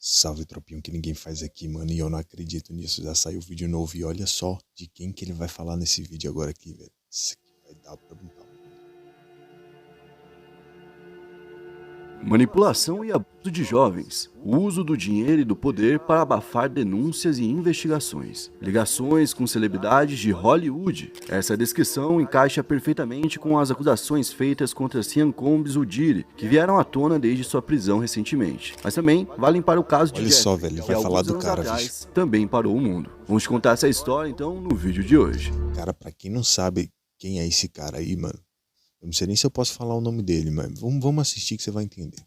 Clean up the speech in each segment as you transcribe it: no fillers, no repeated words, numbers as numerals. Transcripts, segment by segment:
Salve, tropinho, que ninguém faz aqui, mano, e eu não acredito nisso. Já saiu vídeo novo e olha só de quem que ele vai falar nesse vídeo agora aqui, velho. Isso aqui vai dar pra brincar. Manipulação e abuso de jovens. O uso do dinheiro e do poder para abafar denúncias e investigações. Ligações com celebridades de Hollywood. Essa descrição encaixa perfeitamente com as acusações feitas contra Sean Combs Udire, que vieram à tona desde sua prisão recentemente. Mas também valem para o caso de Olha Jeff, só, velho, ele que vai falar alguns do anos cara, atrás também parou o mundo. Vamos te contar essa história então no vídeo de hoje. Cara, pra quem não sabe quem é esse cara aí, mano, eu não sei nem se eu posso falar o nome dele, mas vamos assistir que você vai entender.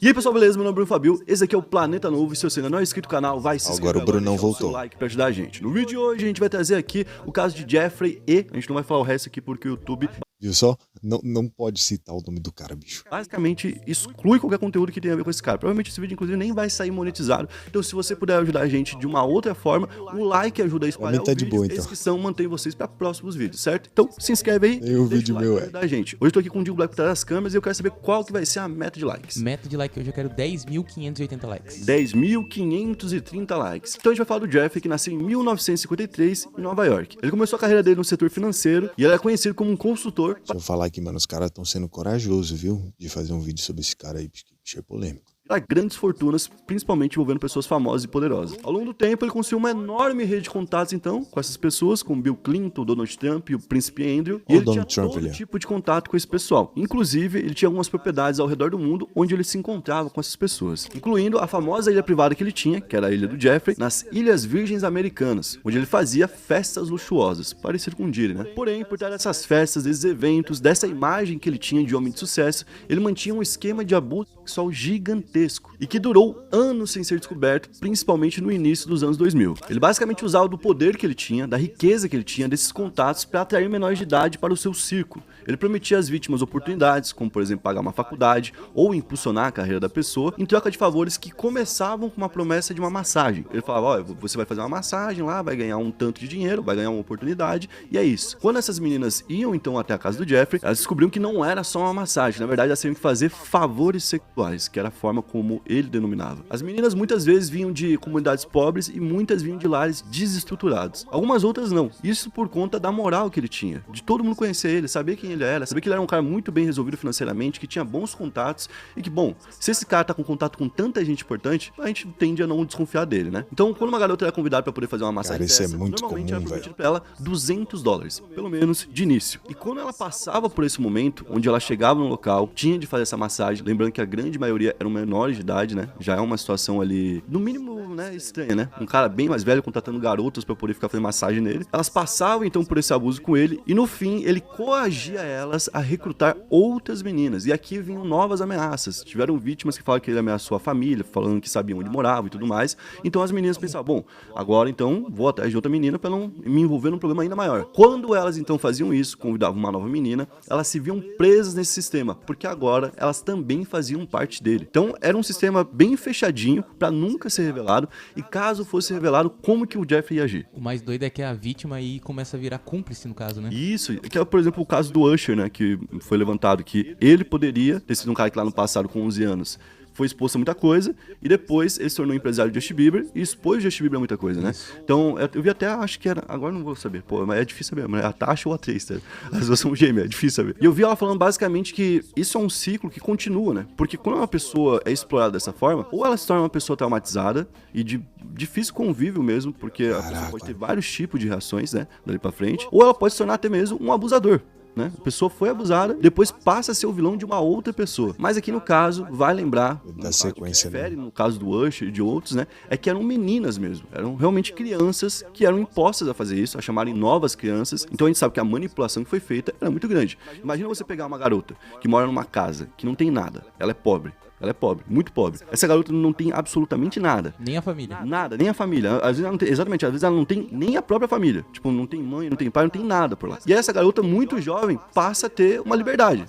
E aí pessoal, beleza? Meu nome é Bruno Fabio, esse aqui é o Planeta Novo e se você ainda não é inscrito no canal, vai se inscrever Agora o Brunão e deixar o voltou. seu like pra ajudar a gente. No vídeo de hoje a gente vai trazer aqui o caso de Jeffrey E. A gente não vai falar o resto aqui porque o YouTube Viu só? Não pode citar o nome do cara, bicho. basicamente exclui qualquer conteúdo que tenha a ver com esse cara. Provavelmente esse vídeo, inclusive, nem vai sair monetizado. Então, se você puder ajudar a gente de uma outra forma, o like ajuda a espalhar Pra mim tá o de vídeo. boa, A então. inscrição mantém vocês para próximos vídeos, certo? Então, se inscreve aí. Nem o deixa vídeo like meu pra é. ajudar a gente. Hoje eu tô aqui com o Digo Black por trás das câmeras e eu quero saber qual que vai ser a meta de likes. Meta de like hoje eu quero 10.580 likes. 10.530 likes. Então a gente vai falar do Jeffrey, que nasceu em 1953 em Nova York. Ele começou a carreira dele no setor financeiro e ele é conhecido como um consultor. Deixa eu falar aqui, mano, os caras estão sendo corajosos, viu? De fazer um vídeo sobre esse cara aí, porque o bicho é polêmico. Para grandes fortunas, principalmente envolvendo pessoas famosas e poderosas. Ao longo do tempo, ele construiu uma enorme rede de contatos, então, com essas pessoas, como Bill Clinton, Donald Trump e o príncipe Andrew. E Olha o ele tinha Donald Trump todo ali, ó. tipo de contato com esse pessoal. Inclusive, ele tinha algumas propriedades ao redor do mundo onde ele se encontrava com essas pessoas. Incluindo a famosa ilha privada que ele tinha, que era a ilha do Jeffrey, nas Ilhas Virgens Americanas, onde ele fazia festas luxuosas, parecido com o Diddy, né? Porém, por trás dessas festas, desses eventos, dessa imagem que ele tinha de homem de sucesso, ele mantinha um esquema de abuso sexual gigantesco e que durou anos sem ser descoberto, principalmente no início dos anos 2000. Ele basicamente usava do poder que ele tinha, da riqueza que ele tinha, desses contatos para atrair menores de idade para o seu círculo. Ele prometia às vítimas oportunidades, como por exemplo pagar uma faculdade ou impulsionar a carreira da pessoa, em troca de favores que começavam com uma promessa de uma massagem. Ele falava, ó, você vai fazer uma massagem lá, vai ganhar um tanto de dinheiro, vai ganhar uma oportunidade, e é isso. Quando essas meninas iam então até a casa do Jeffrey, elas descobriam que não era só uma massagem, na verdade elas tinham que fazer favores sexuais, que era a forma como ele denominava. As meninas muitas vezes vinham de comunidades pobres e muitas vinham de lares desestruturados. Algumas outras não. Isso por conta da moral que ele tinha, de todo mundo conhecer ele, saber quem ele era, saber que ele era um cara muito bem resolvido financeiramente, que tinha bons contatos e que, bom, se esse cara tá com contato com tanta gente importante, a gente tende a não desconfiar dele, né? Então, quando uma garota era convidada pra poder fazer uma massagem Cara, isso é dessa, muito normalmente comum, era prometido velho. pra ela $200, pelo menos de início. E quando ela passava por esse momento, onde ela chegava no local, tinha de fazer essa massagem, lembrando que a grande maioria eram menores de idade, né? Já é uma situação ali, no mínimo, né, estranha, né? Um cara bem mais velho contratando garotas pra poder ficar fazendo massagem nele. Elas passavam então por esse abuso com ele e no fim ele coagia elas a recrutar outras meninas. E aqui vinham novas ameaças. Tiveram vítimas que falaram que ele ameaçou a família, falando que sabiam onde morava e tudo mais. Então as meninas pensavam, bom, agora então vou atrás de outra menina pra não me envolver num problema ainda maior. Quando elas então faziam isso, convidavam uma nova menina, elas se viam presas nesse sistema, porque agora elas também faziam parte dele. Então era um sistema bem fechadinho pra nunca ser revelado, e caso fosse revelado, como que o Jeffrey ia agir. O mais doido é que a vítima aí começa a virar cúmplice no caso, né? Isso, que é, por exemplo, o caso do Usher, né, que foi levantado, que ele poderia ter sido um cara que lá no passado, com 11 anos, foi exposto a muita coisa, e depois ele se tornou empresário de Justin Bieber, e expôs o Justin Bieber a muita coisa, né? Então, eu vi até, acho que era, agora não vou saber, pô, mas é difícil saber, é a Tasha ou a Trace, as duas são gêmeas, é difícil saber. E eu vi ela falando basicamente que isso é um ciclo que continua, né? Porque quando uma pessoa é explorada dessa forma, ou ela se torna uma pessoa traumatizada, e de difícil convívio mesmo, porque a pessoa pode ter vários tipos de reações, né, dali pra frente, ou ela pode se tornar até mesmo um abusador. Né? A pessoa foi abusada, depois passa a ser o vilão de uma outra pessoa. Mas aqui no caso, vai lembrar, Da sequência, que difere, no caso do Usher e de outros, né? É que eram meninas mesmo. Eram realmente crianças que eram impostas a fazer isso, a chamarem novas crianças. Então a gente sabe que a manipulação que foi feita era muito grande. Imagina você pegar uma garota que mora numa casa, que não tem nada, ela é pobre. Ela é pobre, muito pobre. Essa garota não tem absolutamente nada. Nem a família. Nada, nem a família. Às vezes ela não tem, exatamente, às vezes ela não tem nem a própria família. Tipo, não tem mãe, não tem pai, não tem nada por lá. E aí essa garota muito jovem passa a ter uma liberdade.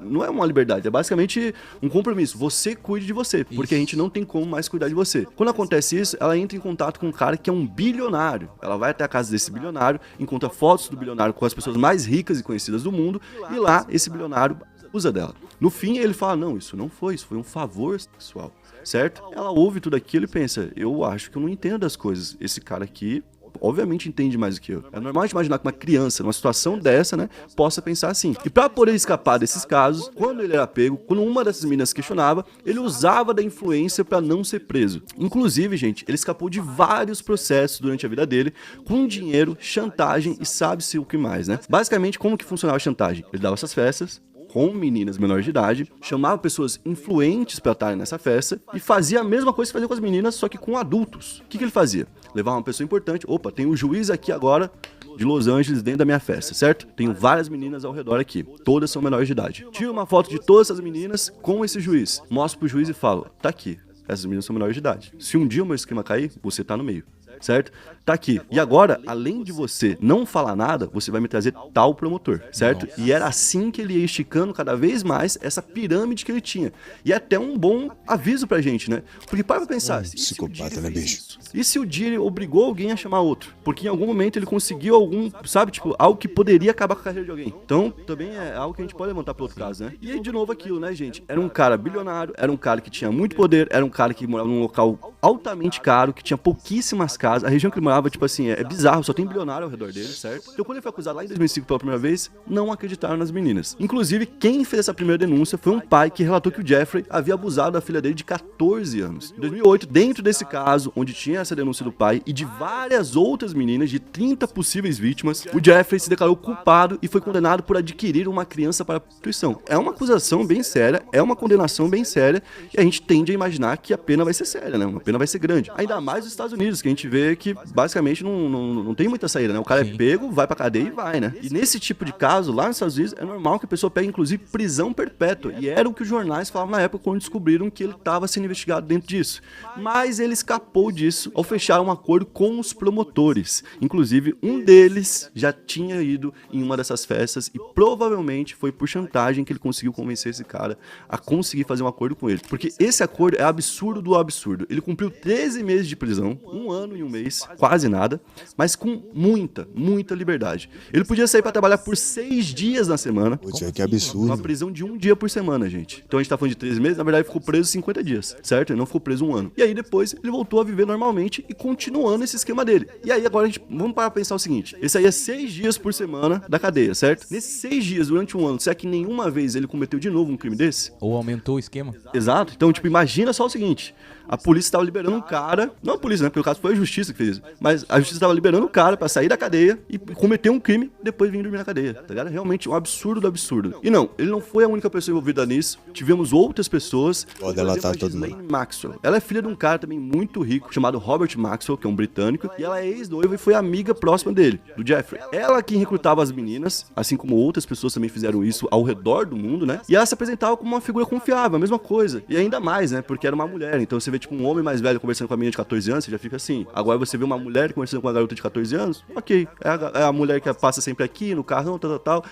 Não é uma liberdade, é basicamente um compromisso. Você cuide de você, porque a gente não tem como mais cuidar de você. Quando acontece isso, ela entra em contato com um cara que é um bilionário. Ela vai até a casa desse bilionário, encontra fotos do bilionário com as pessoas mais ricas e conhecidas do mundo, e lá esse bilionário abusa dela. No fim, ele fala, não, isso não foi, isso foi um favor sexual, certo? Ela ouve tudo aquilo e pensa, eu acho que eu não entendo das coisas. Esse cara aqui obviamente entende mais do que eu. É normal a gente imaginar que uma criança, numa situação dessa, né, possa pensar assim. E pra poder escapar desses casos, quando ele era pego, quando uma dessas meninas questionava, ele usava da influência pra não ser preso. Inclusive, gente, ele escapou de vários processos durante a vida dele, com dinheiro, chantagem e sabe-se o que mais, né? Basicamente, como que funcionava a chantagem? Ele dava essas festas com meninas menores de idade, chamava pessoas influentes pra estarem nessa festa e fazia a mesma coisa que fazia com as meninas, só que com adultos. O que ele fazia? Levava uma pessoa importante, opa, tem um juiz aqui agora de Los Angeles dentro da minha festa, certo? Tenho várias meninas ao redor aqui, todas são menores de idade. Tiro uma foto de todas essas meninas com esse juiz, mostro pro juiz e falo, tá aqui, essas meninas são menores de idade. Se um dia o meu esquema cair, você tá no meio. Certo? Tá aqui. E agora, além de você não falar nada, você vai me trazer tal promotor, certo? Nossa. E era assim que ele ia esticando cada vez mais essa pirâmide que ele tinha. E é até um bom aviso pra gente, né? Porque para pra pensar, psicopata, né, bicho? E se o dia obrigou alguém a chamar outro? Porque em algum momento ele conseguiu algum, sabe, tipo, algo que poderia acabar com a carreira de alguém. Então, também é algo que a gente pode levantar pro outro caso, né? E aí, de novo, aquilo, né, gente? Era um cara bilionário, era um cara que tinha muito poder, era um cara que morava num local altamente caro, que tinha pouquíssimas casas. A região que ele morava, tipo assim, é bizarro, só tem bilionário ao redor dele, certo? Então, quando ele foi acusado lá em 2005 pela primeira vez, não acreditaram nas meninas. Inclusive, quem fez essa primeira denúncia foi um pai que relatou que o Jeffrey havia abusado da filha dele de 14 anos. Em 2008, dentro desse caso, onde tinha essa denúncia do pai e de várias outras meninas, de 30 possíveis vítimas, o Jeffrey se declarou culpado e foi condenado por adquirir uma criança para prostituição. É uma acusação bem séria, é uma condenação bem séria, e a gente tende a imaginar que a pena vai ser séria, né? Uma pena vai ser grande. Ainda mais nos Estados Unidos, que a gente vê que basicamente não tem muita saída, né? O cara é pego, vai pra cadeia e vai, né? E nesse tipo de caso, lá nos Estados Unidos, é normal que a pessoa pegue, inclusive, prisão perpétua. E era o que os jornais falavam na época quando descobriram que ele estava sendo investigado dentro disso. Mas ele escapou disso ao fechar um acordo com os promotores. Inclusive, um deles já tinha ido em uma dessas festas e provavelmente foi por chantagem que ele conseguiu convencer esse cara a conseguir fazer um acordo com ele. Porque esse acordo é absurdo do absurdo. Ele cumpriu 13 meses de prisão, 1 ano e 1 mês, quase nada, mas com muita liberdade. Ele podia sair pra trabalhar por 6 dias na semana. Putz, que absurdo. Uma prisão de 1 dia por semana, gente. Então a gente tá falando de 13 meses, na verdade ele ficou preso 50 dias, certo? Ele não ficou preso 1 ano. E aí depois ele voltou a viver normalmente e continuando esse esquema dele. E aí agora a gente, vamos parar pra pensar o seguinte, esse aí é 6 dias por semana da cadeia, certo? Nesses 6 dias durante 1 ano, será que nenhuma vez ele cometeu de novo um crime desse? Ou aumentou o esquema? Exato. Então, tipo, imagina só o seguinte, a polícia estava liberando um cara, não a polícia, né, porque o caso foi a justiça que fez isso, mas a justiça estava liberando o cara pra sair da cadeia e cometer um crime e depois vir dormir na cadeia, tá ligado? Realmente um absurdo do absurdo. E não, ele não foi a única pessoa envolvida nisso, tivemos outras pessoas. Pode delatar todo mundo. Ghislaine Maxwell. Ela é filha de um cara também muito rico, chamado Robert Maxwell, que é um britânico, e ela é ex-noiva e foi amiga próxima dele, do Jeffrey. Ela que recrutava as meninas, assim como outras pessoas também fizeram isso ao redor do mundo, né? E ela se apresentava como uma figura confiável, a mesma coisa. E ainda mais, né? Porque era uma mulher, então você vê tipo um homem mais velho conversando com a menina de 14 anos, você já fica assim. Agora você vê uma mulher conversando com uma garota de 14 anos, ok. É a mulher que passa sempre aqui, no carrão, tal.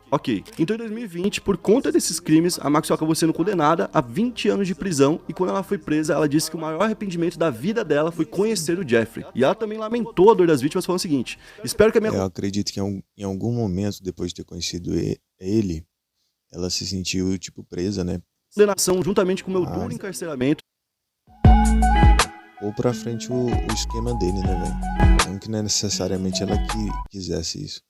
Ok. Então, em 2020, por conta desses crimes, a Maxwell acabou sendo condenada a 20 anos de prisão e quando ela foi presa, ela disse que o maior arrependimento da vida dela foi conhecer o Jeffrey. E ela também lamentou a dor das vítimas, falando o seguinte, espero que a minha... Eu acredito que em algum momento, depois de ter conhecido ele, ela se sentiu, tipo, presa, né? Condenação, juntamente com o meu duro encarceramento, ou pra frente o esquema dele, né, velho? Não que não é necessariamente ela que quisesse isso.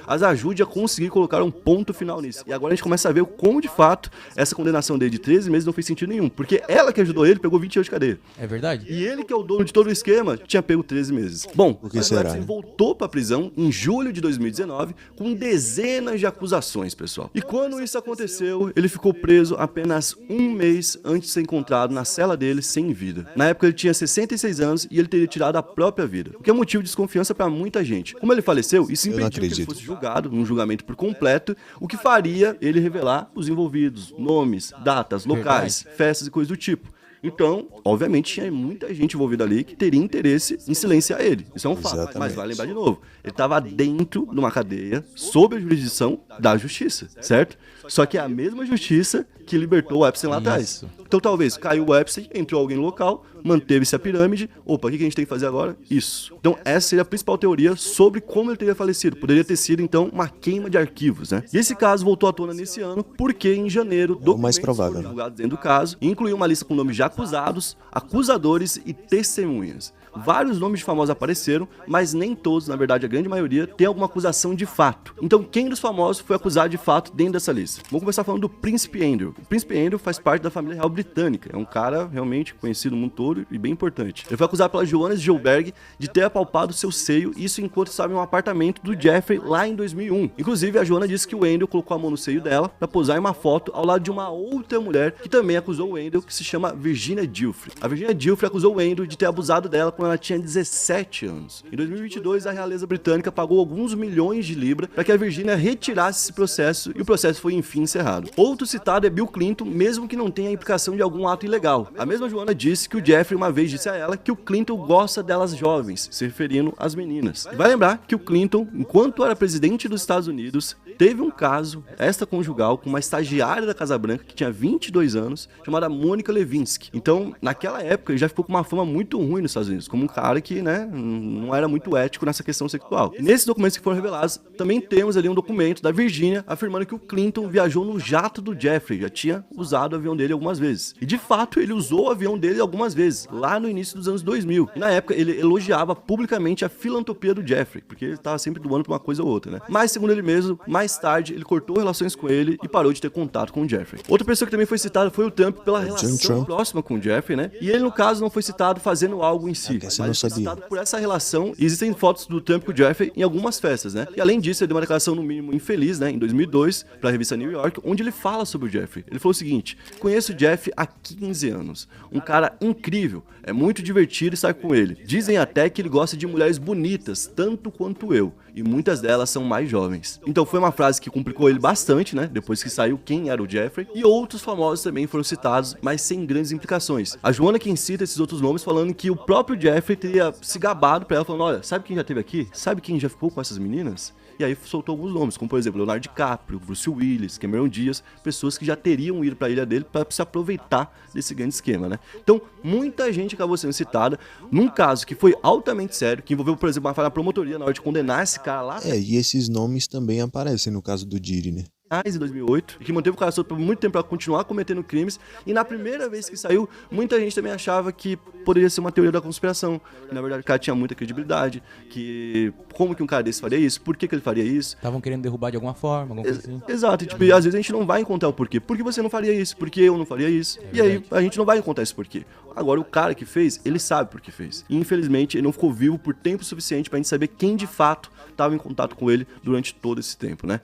as ajude a conseguir colocar um ponto final nisso. E agora a gente começa a ver como, de fato, essa condenação dele de 13 meses não fez sentido nenhum. Porque ela que ajudou ele pegou 20 anos de cadeia. É verdade? E ele, que é o dono de todo o esquema, tinha pego 13 meses. Bom, o que será, ele voltou pra prisão em julho de 2019 com dezenas de acusações, pessoal. E quando isso aconteceu, ele ficou preso apenas um mês antes de ser encontrado na cela dele sem vida. Na época ele tinha 66 anos e ele teria tirado a própria vida, o que é motivo de desconfiança pra muita gente. Como ele faleceu, isso impediu que ele fosse julgado num julgamento por completo, o que faria ele revelar os envolvidos, nomes, datas, locais, festas e coisas do tipo. Então, obviamente, tinha muita gente envolvida ali que teria interesse em silenciar ele. Isso é um fato. Mas Exatamente. vai lembrar de novo. Ele estava dentro de uma cadeia sob a jurisdição da justiça, certo? Só que é a mesma justiça que libertou o Epstein lá atrás. Isso. Então talvez caiu o Epstein, entrou alguém no local, manteve-se a pirâmide. Opa, o que a gente tem que fazer agora? Isso. Então essa seria a principal teoria sobre como ele teria falecido. Poderia ter sido então uma queima de arquivos, né? E esse caso voltou à tona nesse ano porque em janeiro o mais documentos provável, foram né? divulgados dentro do caso e incluiu uma lista com nomes de acusados, acusadores e testemunhas. Vários nomes de famosos apareceram, mas nem todos, na verdade a grande maioria, tem alguma acusação de fato. Então quem dos famosos foi acusado de fato dentro dessa lista? Vamos começar falando do Príncipe Andrew. O Príncipe Andrew faz parte da família real britânica, é um cara realmente conhecido no mundo todo e bem importante. Ele foi acusado pela Johannes Gilberg de ter apalpado seu seio, isso enquanto estava em um apartamento do Jeffrey lá em 2001. Inclusive a Johanna disse que o Andrew colocou a mão no seio dela para posar em uma foto ao lado de uma outra mulher que também acusou o Andrew, que se chama Virginia Giuffre. A Virginia Giuffre acusou o Andrew de ter abusado dela quando ela tinha 17 anos. Em 2022, a realeza britânica pagou alguns milhões de libras para que a Virginia retirasse esse processo e o processo foi enfim encerrado. Outro citado é Bill Clinton, mesmo que não tenha a implicação de algum ato ilegal. A mesma Johanna disse que o Jeffrey uma vez disse a ela que o Clinton gosta delas jovens, se referindo às meninas. E vai lembrar que o Clinton, enquanto era presidente dos Estados Unidos, teve um caso extraconjugal com uma estagiária da Casa Branca que tinha 22 anos, chamada Monica Lewinsky. Então, naquela época, ele já ficou com uma fama muito ruim nos Estados Unidos, como um cara que, né, não era muito ético nessa questão sexual. E nesses documentos que foram revelados, também temos ali um documento da Virginia afirmando que o Clinton viajou no jato do Jeffrey, já tinha usado o avião dele algumas vezes. E de fato, ele usou o avião dele algumas vezes, lá no início dos anos 2000. E na época, ele elogiava publicamente a filantropia do Jeffrey, porque ele estava sempre doando pra uma coisa ou outra, né? Mas, segundo ele mesmo, mais tarde, ele cortou relações com ele e parou de ter contato com o Jeffrey. Outra pessoa que também foi citada foi o Trump pela relação Trump. próxima com o Jeffrey, né? E ele, no caso, não foi citado fazendo algo em si, Essa eu mas não foi sabia. citado por essa relação. E existem fotos do Trump com o Jeffrey em algumas festas, né? E além disso, ele deu uma declaração no mínimo infeliz, né? Em 2002, para a revista New York, onde ele fala sobre o Jeffrey. Ele falou o seguinte: conheço o Jeff há 15 anos. Um cara incrível. É muito divertido estar com ele. Dizem até que ele gosta de mulheres bonitas, tanto quanto eu. E muitas delas são mais jovens. Então foi uma frase que complicou ele bastante, né? Depois que saiu quem era o Jeffrey. E outros famosos também foram citados, mas sem grandes implicações. A Johanna quem cita esses outros nomes falando que o próprio Jeffrey teria se gabado pra ela, falando: olha, sabe quem já esteve aqui? Sabe quem já ficou com essas meninas? E aí soltou alguns nomes, como por exemplo Leonardo DiCaprio, Bruce Willis, Cameron Diaz, pessoas que já teriam ido para a ilha dele para se aproveitar desse grande esquema, né? Então, muita gente acabou sendo citada num caso que foi altamente sério, que envolveu, por exemplo, uma falha na promotoria na hora de condenar esse cara lá E esses nomes também aparecem no caso do Diddy, né? em 2008, e que manteve o cara solto por muito tempo para continuar cometendo crimes, e na primeira vez que saiu, muita gente também achava que poderia ser uma teoria da conspiração, que na verdade o cara tinha muita credibilidade, que como que um cara desse faria isso, por que ele faria isso. Estavam querendo derrubar de alguma forma, alguma coisa assim. Exato, e, tipo, e às vezes a gente não vai encontrar o porquê. Por que você não faria isso? Por que eu não faria isso? E aí a gente não vai encontrar esse porquê. Agora, o cara que fez, ele sabe por que fez. E infelizmente ele não ficou vivo por tempo suficiente pra gente saber quem de fato estava em contato com ele durante todo esse tempo, né?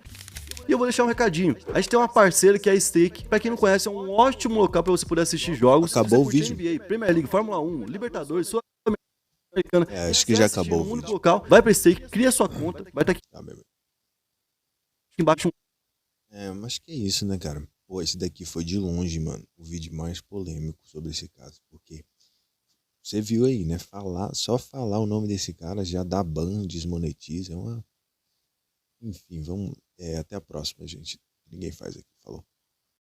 E eu vou deixar um recadinho. A gente tem uma parceira que é a Stake. Pra quem não conhece, é um ótimo local pra você poder assistir jogos. Acabou Se você o curte vídeo. NBA, Premier League, Fórmula 1, Libertadores, Sul-Americana. Acho que já acabou o um único vídeo. local. Vai pra Stake, cria sua conta. Vai estar aqui Tá, meu. embaixo Mas que é isso, né, cara? Pô, esse daqui foi de longe, mano, o vídeo mais polêmico sobre esse caso. Porque você viu aí, né? Só falar o nome desse cara já dá ban, desmonetiza. Enfim, vamos. Até a próxima, gente. Ninguém faz aqui. Falou.